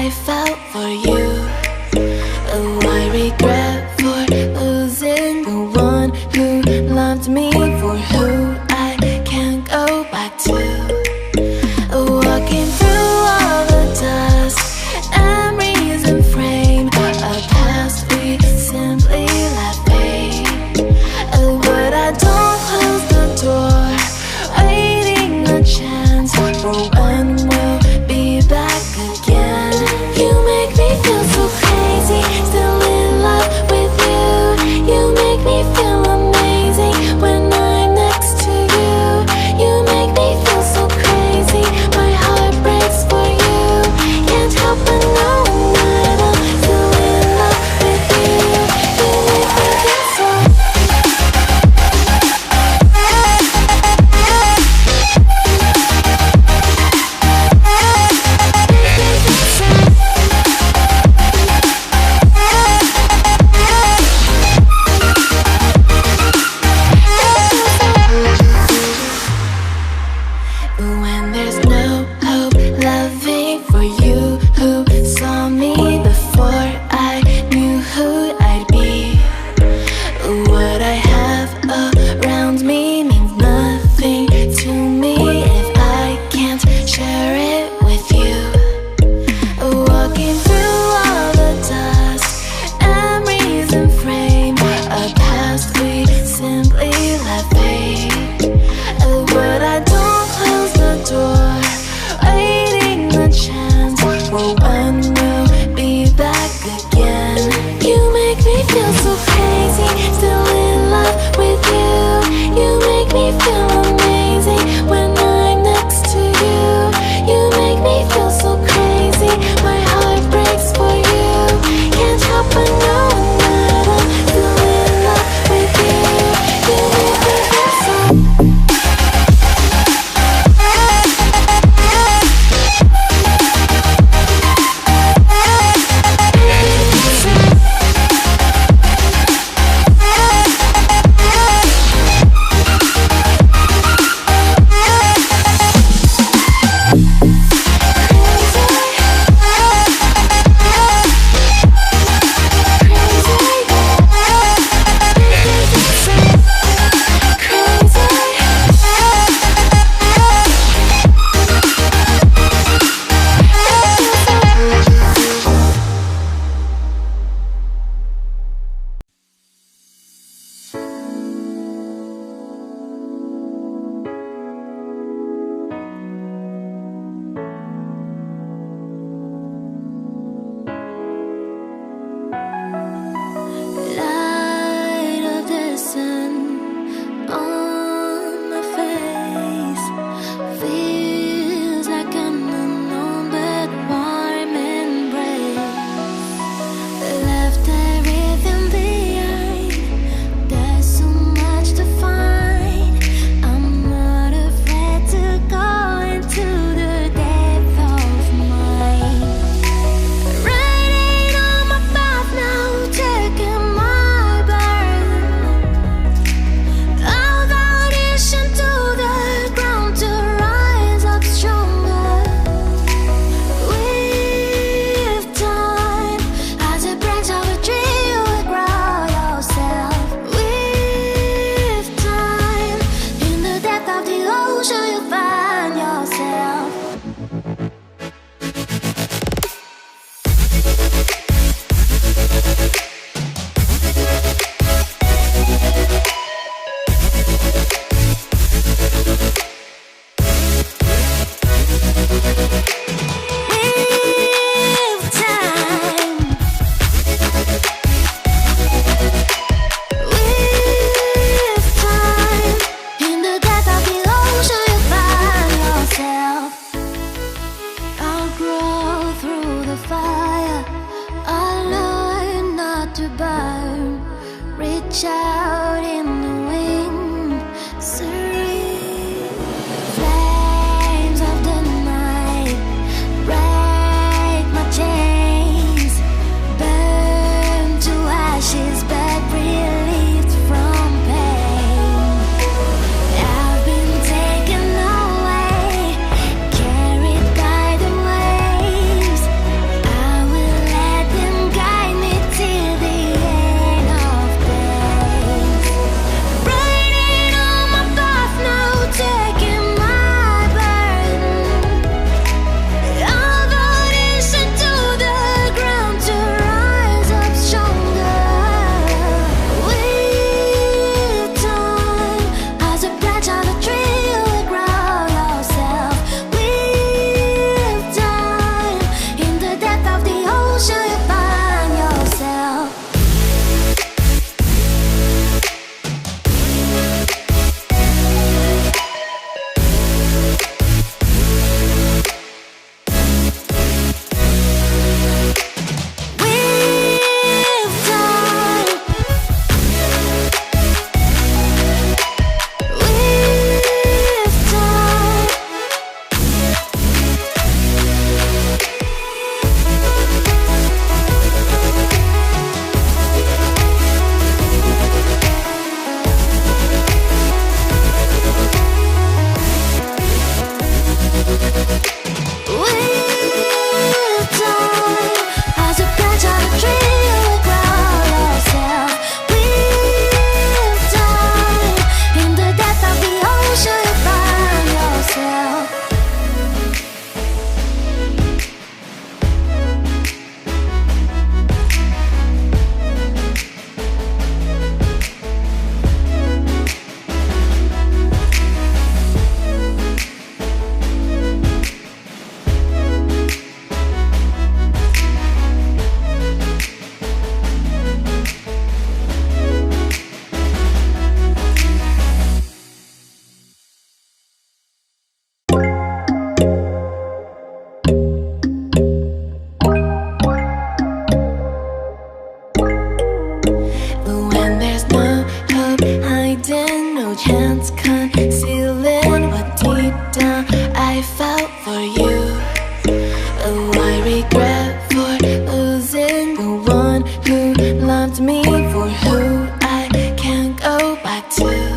I felt for you. Oh, I regret for losing the one who loved me, for who I can't go back to. Walking through all the dust and reason frame a past we simply let fade. Oh, but I don't close the door, waiting a chance for when we'll be back again. You make me feel so crazy, still in love as you catch on a tree, you will grow yourself. With time, in the depth of the ocean, you find yourself. When there's no hope hiding, no chance concealing what deep down I felt for you. Oh, I regret for losing the one who loved me, for who I can't go back to.